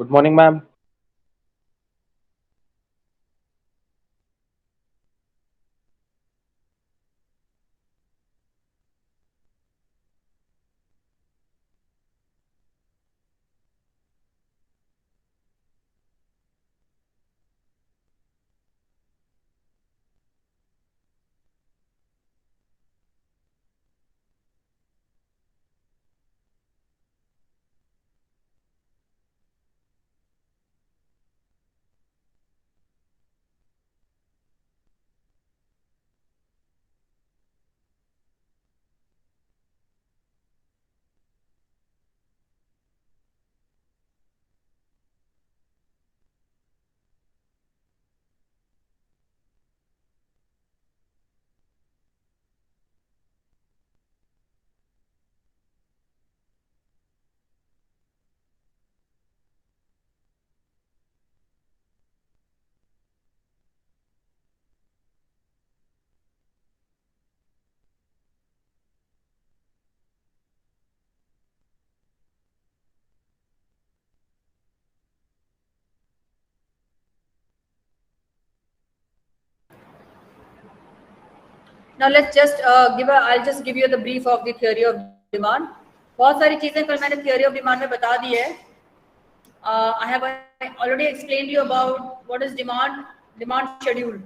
Good morning, ma'am. Now let's just I'll just give you the brief of the theory of demand. बहुत सारी चीजें कल मैंने theory of demand में बता दी है. I have already explained you about what is demand schedule.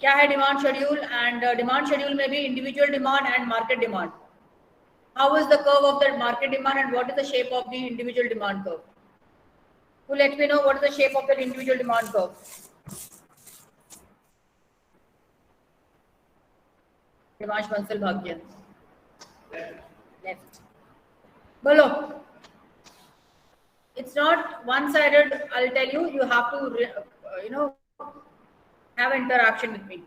क्या है demand schedule and demand schedule में भी individual demand and market demand. How is the curve of the market demand and what is the shape of the individual demand curve? Who let me know what is the shape of the individual demand curve? दिमाश Bansal भाग गया. Left. बोलो. It's not one-sided. I'll tell you. You have to, have interaction with me.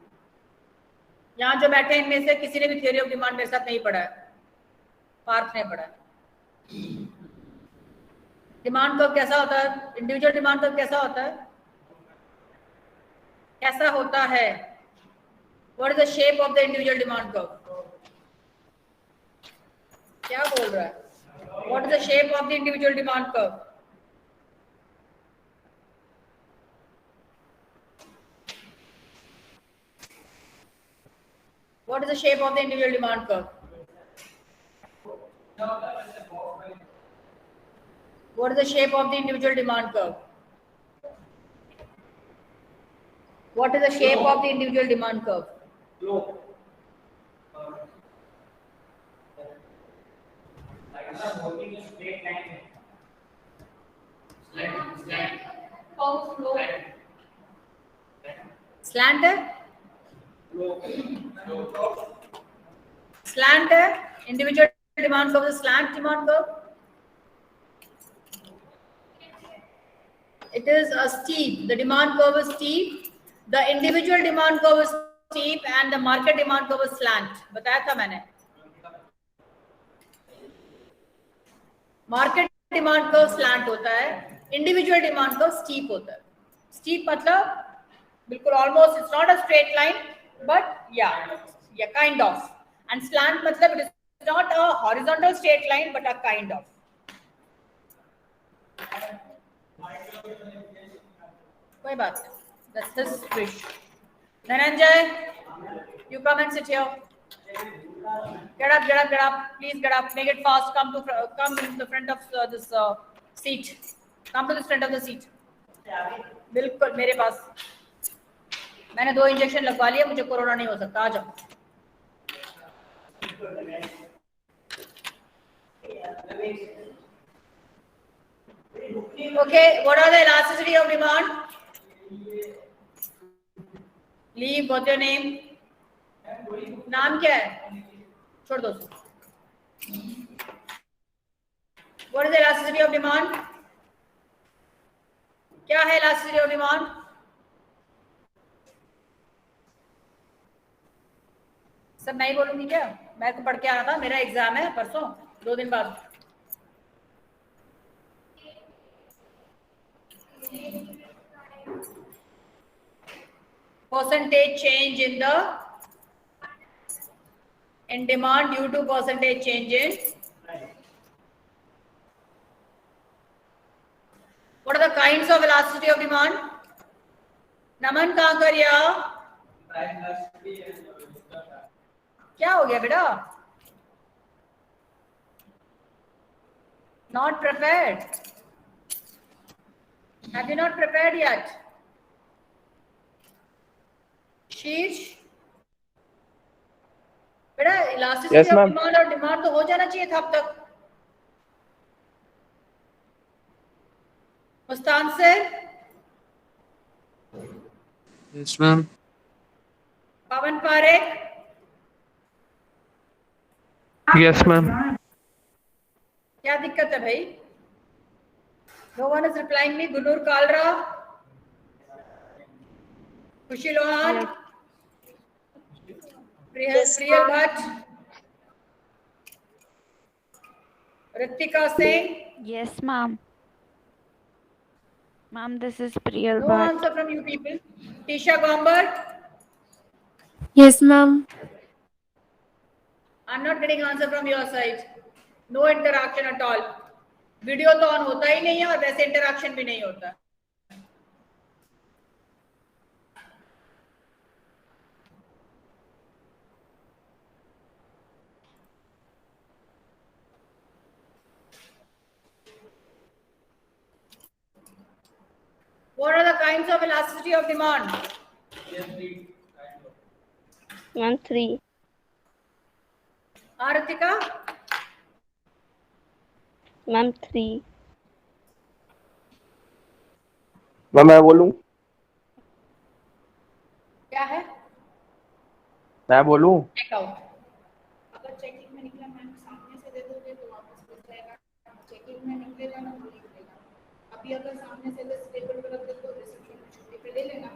यहाँ जो बैठे हैं इनमें से किसी ने भी theory of demand मेरे साथ नहीं पढ़ा है. पार्थ ने पढ़ा है. डिमांड कर्व कैसा होता है? इंडिविजुअल डिमांड कर्व कैसा होता है? कैसा होता है? What is the shape of the individual demand curve? क्या बोल रहा है? What is the shape of the individual demand curve? What is the shape of the individual demand curve? What is the shape of the individual demand curve? What is the shape of the individual demand curve? Slant है? Slant है? Individual demand curve is slant demand curve. It is a steep. The demand curve is steep. The individual demand curve is steep and the market demand curve is slant. बताया था मैंने. Market demand curve slant होता है. Individual demand curve steep होता है. Steep मतलब बिल्कुल almost it's not a straight line, but yeah, kind of. And slant मतलब it is not a horizontal straight line, but a kind of. कोई बात नहीं. That's his wish. Dhananjay, you come and sit here. Get up. Please get up. Make it fast. Come in the front of this seat. Come to the front of the seat. बिल्कुल मेरे पास. मैंने 2 injection लगवा लिए. मुझे corona नहीं हो सकता. आ जाओ. Okay, what are the elasticity of demand? Leave. What's your name? नाम क्या है? छोड़ दो. What is the elasticity of demand? क्या है elasticity of demand? सब मैं ही बोलूंगी क्या? मैं तो पढ़ के आया था. मेरा एग्जाम है परसों 2 दिन बाद. Percentage change in demand due to percentage change in elasticity of demand? नमन कहाँ कर या? क्या हो गया बेटा? Not prepared. Have you not prepared yet? Sheesh. बेटा elasticity Yes, of ma'am. demand और demand तो हो जाना चाहिए था अब तक. मुस्तान सर. Yes, ma'am. पवन पारेख. Yes, ma'am. क्या दिक्कत है भाई? No one is replying me. गुनूर Kalra, खुशी Lohan, Priyal Bhatt, Ritika Singh. Yes, ma'am. Ma'am, this is Priyal No Bhatt. answer from you people. Tisha Gomber. Yes, ma'am. I'm not getting answer from your side. No interaction at all. Video तो on होता ही नहीं है और वैसे interaction भी नहीं होता. What are the kinds of elasticity of demand? Ma'am, 3. Aritika? Ma'am, 3. मैं बोलूं? क्या है? मैं बोलूं? Check out. अगर चेकिंग में निकला मैम सामने से दे दोगे तो वापस बच जाएगा. चेकिंग में निकलेगा ना वो निकलेगा. अभी अगर सामने से बस टेबल पर रख दो तो रिसेप्शन में छुट्टी पे ले लेना.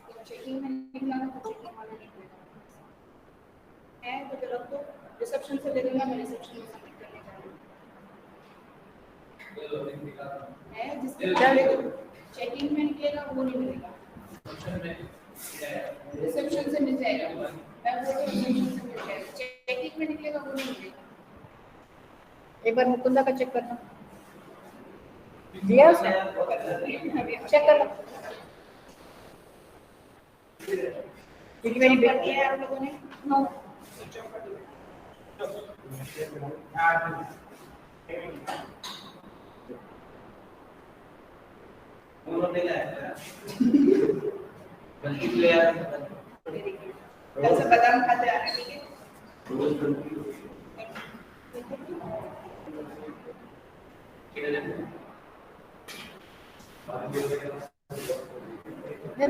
तो चेकिंग में निकला ना तो चेकिंग वाला निकलेगा. है तो रख दो. रिसेप्शन से ले लेना. मैं रिसेप्शन में सबमिट करने जा रही हूं. है जिसके चेकिंग में निकलेगा वो नहीं मिलेगा. रिसेप्शन से मिल जाएगा. मैं बोल रही हूं रिसेप्शन से मिल जाएगा. चेकिंग में निकलेगा वो नहीं मिलेगा. एक बार मुकुंदा का चेक करना. दिया उसने? चेक कर लो. क्योंकि मैंने बिल किया है आप लोगों ने. नो. कल से बादाम खाते आ रहे. ठीक है.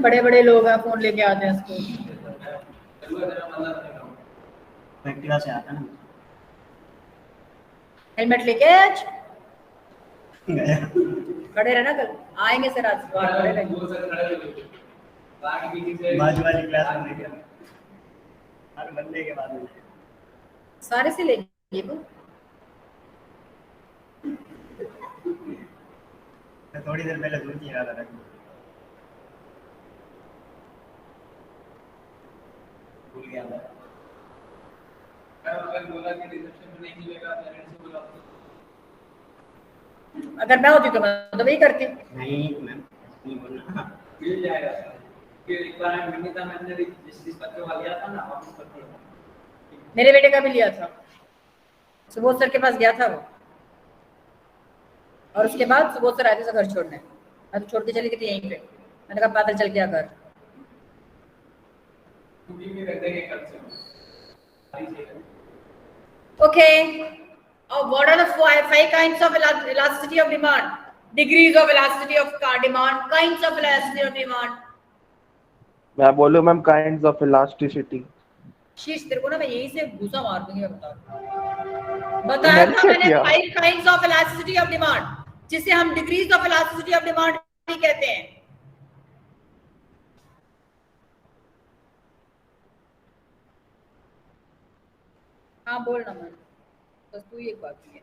बड़े बड़े लोग हैं फोन लेके आते हैं स्कूल. एक्टिवा से आता ना. हेलमेट लेके खड़े रहना. कल आएंगे सर. आज खड़े रहेंगे. बाजू वाली क्लास में लेके हर बंदे के बाद में सारे से लेंगे वो. थोड़ी देर पहले दूर की याद आ रहा भूल गया मैं. बोला कि रिसेप्शन में नहीं मिलेगा. पेरेंट्स से बोला. अगर मैं होती तो मैं तो वही करती. नहीं मैम नहीं बोलना. मिल जाएगा. फिर एक बार विनीता मैम ने जिस बच्चों का लिया था ना ऑफिस पर. मेरे बेटे का भी लिया था. सुबोध सर के पास गया था वो. और उसके बाद सुबोध सर आए थे घर छोड़ने. मैं तो छोड़ के चली गई थी यहीं पे. मैंने कहा पैदल चल के घर. Okay. What are the five kinds of elasticity of demand? Degrees of elasticity of demand. Kinds of elasticity of demand. मैं बोलूं मैम काइंड्स ऑफ इलास्टिसिटी. शीश तेरे को ना मैं यहीं से घुसा मार दूंगी. मैं बताया था मैंने 5 kinds of elasticity of demand, जिसे हम degrees of elasticity of demand भी कहते हैं. हाँ बोलना मन. बस तू ही एक बाकी है.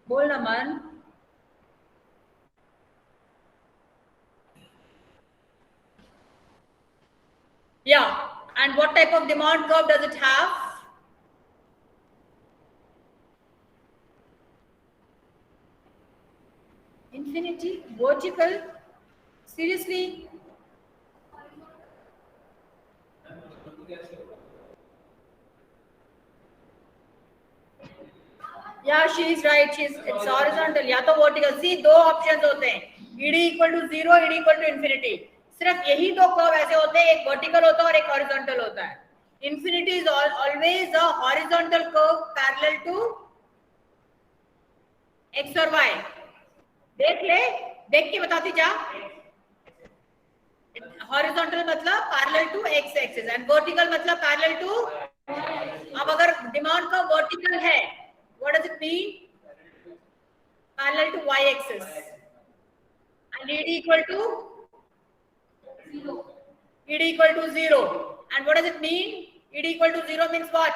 बोलना मन. Yeah. And what type of demand curve does it have? infinity, vertical. Seriously? Yeah, she is right. It's horizontal या तो vertical. See, दो options होते हैं. ED equal to 0, ED equal to infinity. सिर्फ यही दो कर्व ऐसे होते हैं, एक vertical होता है और एक horizontal होता है. Infinity is always a horizontal curve parallel to x और y. देख ले, देख के बताती जा. Horizontal मतलब parallel to x axis and vertical मतलब parallel to. अब अगर demand का vertical है, what does it mean? Parallel to y axis. And ED equal to 0. ED equal to 0. And what does it mean? ED equal to 0 means what?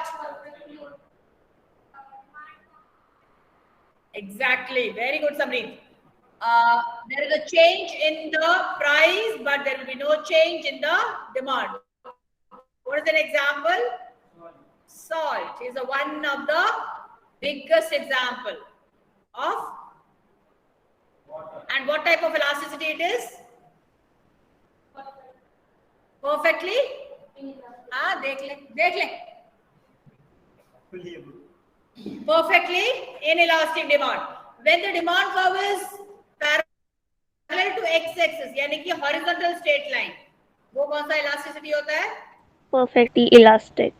Exactly. Very good, Samrit. There is a change in the price, but there will be no change in the demand. What is an example? Salt is one of the biggest example of. And what type of elasticity it is? Perfectly? देख ले. Perfectly inelastic demand. When the demand curve is parallel to x-axis, यानी कि horizontal straight line, वो कौन सा elasticity होता है? Perfectly elastic.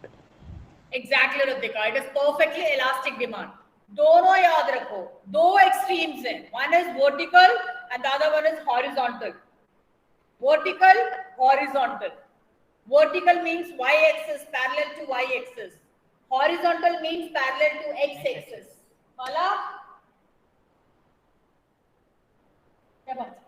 Exactly, Ritika. It is perfectly elastic demand. दोनों याद रखो. दो extremes हैं. One is vertical and the other one is horizontal. Vertical, horizontal. Vertical means y-axis parallel to y-axis. Horizontal means parallel to x-axis. वाला क्या बात?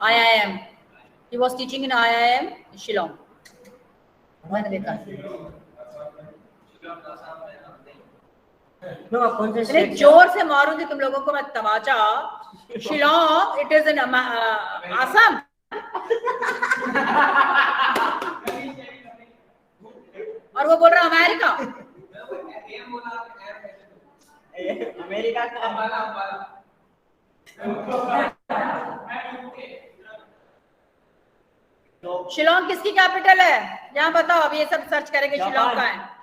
IIM. He was teaching in IIM Shillong. मैंने देखा। मैंने जोर से मारूंगी तुम लोगों को मैं तमाचा। Shillong, it is in Assam. और वो बोल रहा अमेरिका। अमेरिका का शिलोंग किसकी कैपिटल है? यहाँ बताओ, अब ये सब सर्च करेंगे शिलोंग का है।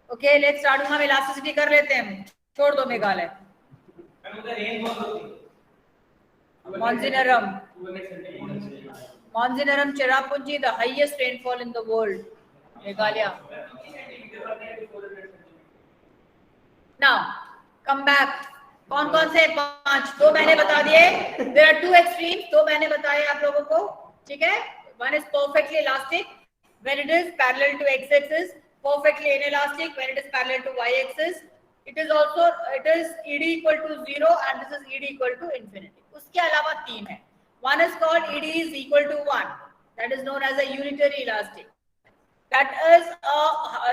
Okay, let's start. हम इलास्टिसिटी कर लेते हैं, छोड़ दो Meghalaya. Monzinaram Cherrapunji, the highest rainfall in the world, Meghalaya. Now, come back. कौन कौन से 5? 2 मैंने बता दिए। There are 2 extremes. 2 मैंने बताए आप लोगों को, ठीक है? One is perfectly elastic when it is parallel to x-axis, perfectly inelastic when it is parallel to y-axis. It is ED equal to 0 and this is ED equal to infinity. उसके अलावा 3 है। One is called ED is equal to 1. That is known as a unitary elastic. That is a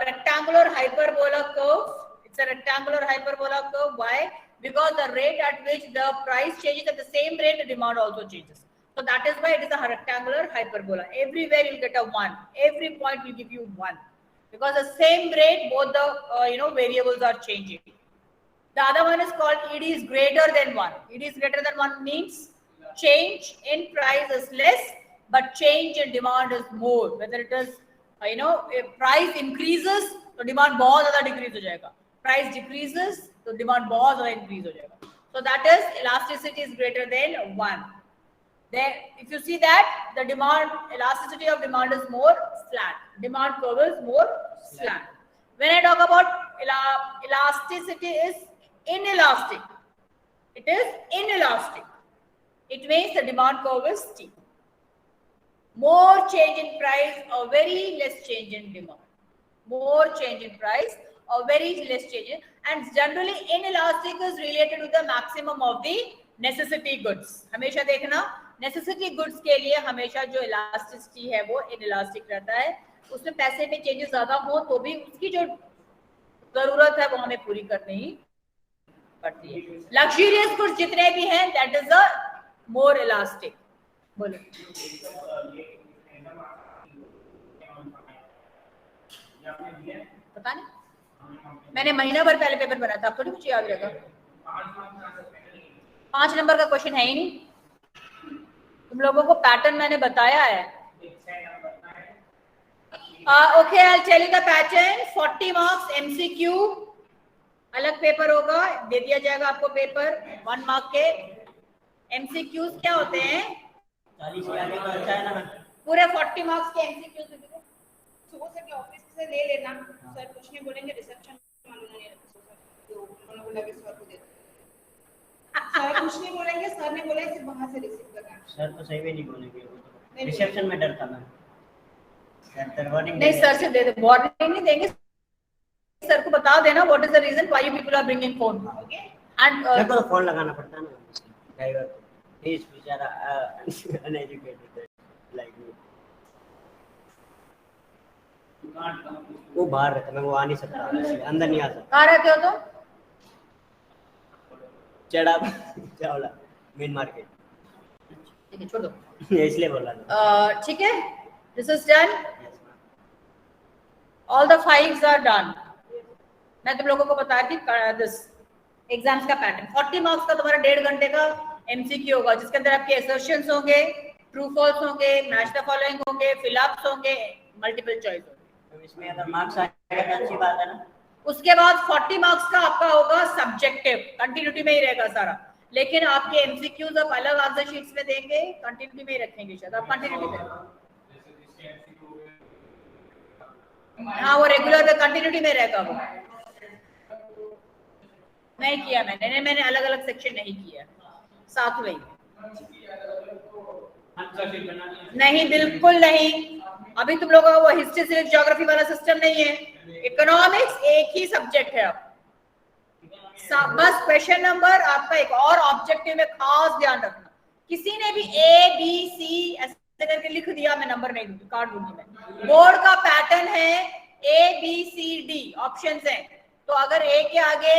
rectangular hyperbola curve. It's a rectangular hyperbola curve. Why? Because the rate at which the price changes, at the same rate the demand also changes. So that is why it is a rectangular hyperbola. Everywhere you'll get a 1. Every point will give you 1. Because the same rate, both the variables are changing. The other one is called ED is greater than 1. ED is greater than 1 means change in price is less, but change in demand is more. Whether it is, if price increases, तो demand बहुत ज़्यादा decrease हो जाएगा. Price decreases, तो demand बहुत ज़्यादा increase हो जाएगा. So that is elasticity is greater than 1. Then, if you see that the elasticity of demand is more slant. Demand curve is more slant. When I talk about elasticity is inelastic. It is inelastic. It means the demand curve is steep. More change in price or very less change in demand. More change in price or very less change in, and generally inelastic is related to the maximum of the necessity goods. हमेशा देखना necessity goods के लिए हमेशा जो elasticity है वो inelastic रहता है। उसमें पैसे में चेंजेस ज्यादा हो तो भी उसकी जो जरूरत है वो हमें पूरी करनी ही पड़ती है। लग्जरियस गुड्स जितने भी हैं that is a more elastic. बोलो पता नहीं, मैंने महीना भर पहले पेपर बनाया था, आपको कुछ याद रहेगा? 5 नंबर का क्वेश्चन है ही नहीं। तुम लोगों को पैटर्न मैंने बताया है। Okay, I tell you the pattern. 40 marks MCQ, अलग पेपर होगा, दे दिया जाएगा आपको पेपर 1 मार्क के। MCQs क्या होते हैं? 40 के आगे बढ़ता है ना पूरे 40 मार्क्स के MCQs सुबह से के ऑफिस से ले लेना। सर कुछ नहीं बोलेंगे, रिसेप्शन मालूम नहीं है तो उन्होंने बोला कि सर को दे सर कुछ नहीं बोलेंगे, सर ने बोला सिर्फ वहां से रिसीव करना। सर तो सही में नहीं बोलेंगे, रिसेप्शन में डरता मैं। सर वार्निंग नहीं, सर से दे दे, वार्निंग नहीं देंगे, सर को बता देना what is the reason why you people are bringing phone. Okay, and मेरे को तो फोन लगाना पड़ता है ना ड्राइवर को, ही इज बेचारा अनएजुकेटेड लाइक मी। वो बाहर रहता, मैं वो आ नहीं सकता, अंदर नहीं आ सकता। कहाँ रहते हो तुम? चढ़ा चावला मेन मार्केट ठीक है, छोड़ दो। इसलिए बोला था। ठीक है, this is done, all the 5s are done. मैं तुम लोगों को बता रही दिस एग्जाम्स का पैटर्न। 40 मार्क्स का तुम्हारा 1.5 घंटे का एमसीक्यू होगा, जिसके अंदर आपके असर्शंस होंगे, ट्रू फॉल्स होंगे, मैच द फॉलोइंग होंगे, फिल अप्स होंगे, मल्टीपल चॉइस होंगे। तो इसमें अगर मार्क्स आएगा तो अच्छी बात है ना। उसके बाद 40 मार्क्स का आपका होगा सब्जेक्टिव, कंटिन्यूटी में ही रहेगा सारा, लेकिन आपके एमसीक्यूज आप अलग आंसर शीट्स में देंगे, कंटिन्यूटी में ही रखेंगे शायद आप कंटिन्यूटी में। हाँ, वो रेगुलर में कंटिन्यूटी में रहेगा। वो नहीं किया मैंने अलग अलग सेक्शन नहीं किया, साथ में नहीं, बिल्कुल नहीं। अभी तुम लोगों का वो हिस्ट्री सिविक्स ज्योग्राफी वाला सिस्टम नहीं है, इकोनॉमिक्स एक ही सब्जेक्ट है। अब बस क्वेश्चन नंबर आपका एक और ऑब्जेक्टिव में खास ध्यान रखना, किसी ने भी ए बी सी ऐसे करके लिख दिया, मैं नंबर नहीं दूंगी, कार्ड दूंगी मैं। बोर्ड का पैटर्न है A B C D options हैं, तो अगर ए के आगे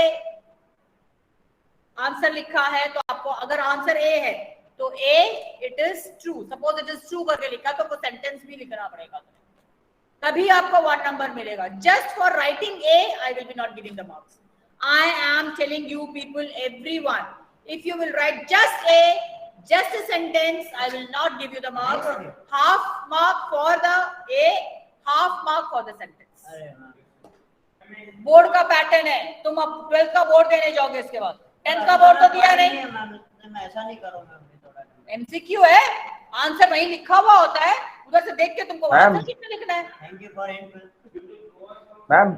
आंसर लिखा है तो आपको, अगर आंसर ए है तो A it is true, suppose it is true करके लिखा तो वो सेंटेंस भी लिखना पड़ेगा, तभी आपको 1 नंबर मिलेगा। Just for writing a I will be not giving the marks. I am telling you people, everyone, if you will write just a sentence, I will not give you the marks. Half mark for the A, half mark for the sentence. Board का pattern है, तुम अब 12th का board देने जाओगे, इसके बाद 10th का बोर्ड तो दिया नहीं। मैं ऐसा नहीं करूंगा, एमसीक्यू है, आंसर वहीं लिखा हुआ होता है, उधर से देख के तुमको आंसर कितना लिखना है। Thank you for input ma'am.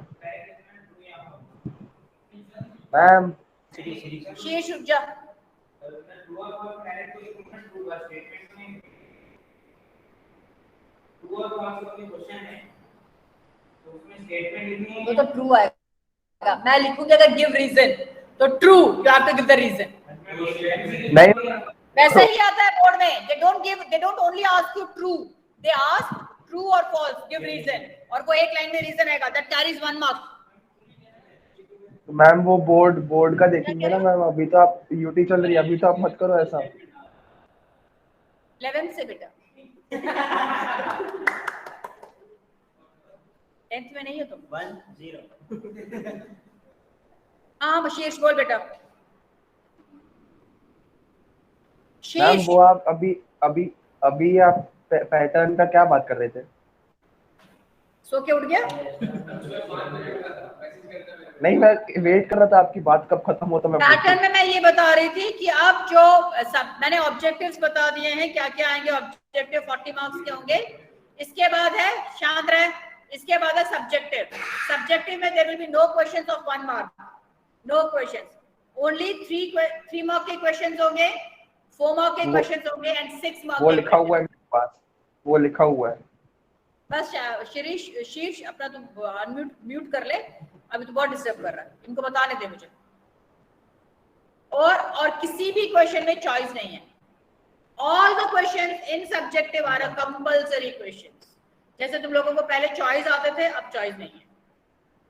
Ma'am शीर्ष रुक जा। वो तो ट्रू आएगा, मैं लिखूंगी अगर गिव रीजन तो true, you have to give the reason. नहीं, वैसे ही आता है बोर्ड में, they don't only ask you true, they ask true or false, give reason, और वो एक लाइन में रीजन आएगा, that carries 1 mark। मैम वो बोर्ड का देखेंगे ना मैम, अभी तो आप यूटी चल रही है, अभी तो आप मत करो ऐसा। 11th से बेटा 10th में नहीं हो तुम। 1-0 हाँ बशीर बोल बेटा। मैम वो आप अभी आप पैटर्न का क्या बात कर रहे थे? सो के उठ गया? नहीं, मैं वेट कर रहा था आपकी बात कब खत्म होता। मैं पैटर्न में मैं ये बता रही थी कि आप जो मैंने ऑब्जेक्टिव्स बता दिए हैं, क्या क्या आएंगे ऑब्जेक्टिव, 40 मार्क्स के होंगे। इसके बाद है, शांत रहे, इसके बाद है सब्जेक्टिव। सब्जेक्टिव में there will be no questions of 1 mark, no questions, only 3 mark के क्वेश्चंस होंगे, 4 मार्क के क्वेश्चंस होंगे एंड 6 मार्क। वो लिखा हुआ है मेरे पास, वो लिखा हुआ है। बस शीर्ष अपना तुम म्यूट कर ले, अभी तो बहुत डिस्टर्ब कर रहा है, इनको बताने दे मुझे। और किसी भी क्वेश्चन में चॉइस नहीं है, all the questions in subjective are a compulsory questions. जैसे तुम लोगों को पहले चॉइस आते थे, अब चॉइस नहीं है,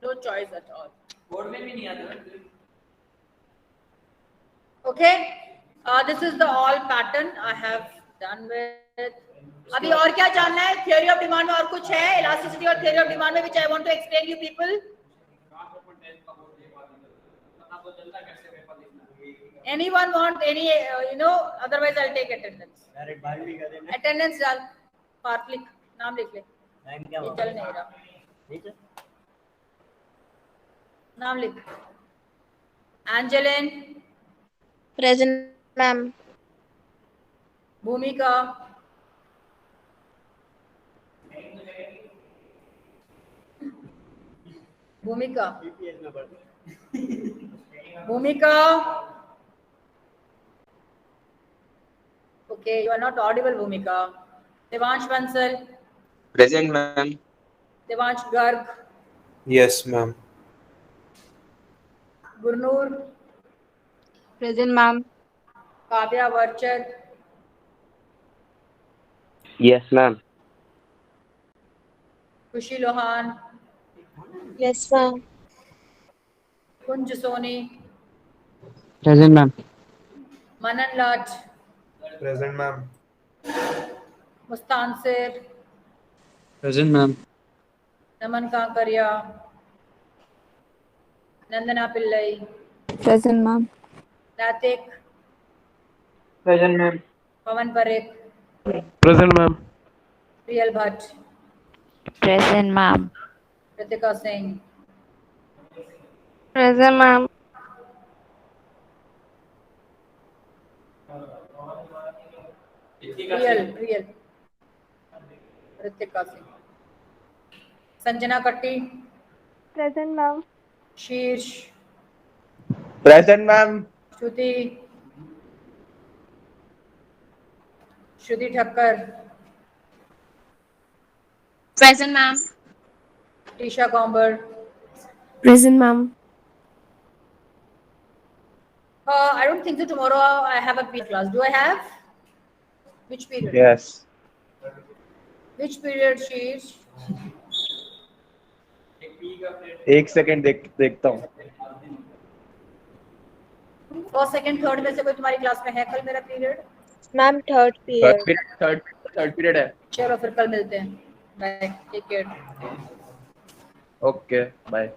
no choice at all. Board में भी नहीं आता। Okay, this is the all pattern I have done with. अभी और क्या जानना है? थ्योरी ऑफ डिमांड में और कुछ है? इलास्टिसिटी और थ्योरी ऑफ डिमांड में which I want to explain you people. Anyone want any otherwise I'll take attendance. Direct बाहर भी कर देना। Attendance डाल, पार्ट लिख, नाम लिख ले। टाइम क्या ये होगा? चल नहीं रहा, ठीक है, नाम लिख। Angeline, Present, ma'am. भूमिका, भूमिका, बीपीएस में पढ़। भूमिका। Okay, you are not audible, Bhumika. Devansh Bansal, Present, ma'am. Devansh Garg, Yes, ma'am. Gurnoor, Present, ma'am. Kavya Varchad, Yes, ma'am. Khushi Lohan, Yes, ma'am. Kunj Soni, Present, ma'am. Manan lot, Present, ma'am. मुस्तानसिर, Present, ma'am. Naman Kankariya, Nandana Pillai, Present, ma'am. नातिक, Present, ma'am. पवन परेख, Present, ma'am. Priyal Bhatt, Present, ma'am. Kritika Singh, Present, ma'am. Priyal, Kritika Singh, Sanjana कट्टी, Present, ma'am. शीर्ष, Present, ma'am. Shruti Thakkar, Present, ma'am. Trisha comber. Present, ma'am. I don't think so. Tomorrow I have a PE class. Do I have? Which period? Yes. Which period, Sheesh? एक second देखता हूँ. First second third में से कोई तुम्हारी class में है कल मेरा period? Ma'am, third period. Third period है. चलो फिर कल मिलते हैं. Bye, take care. Okay, bye.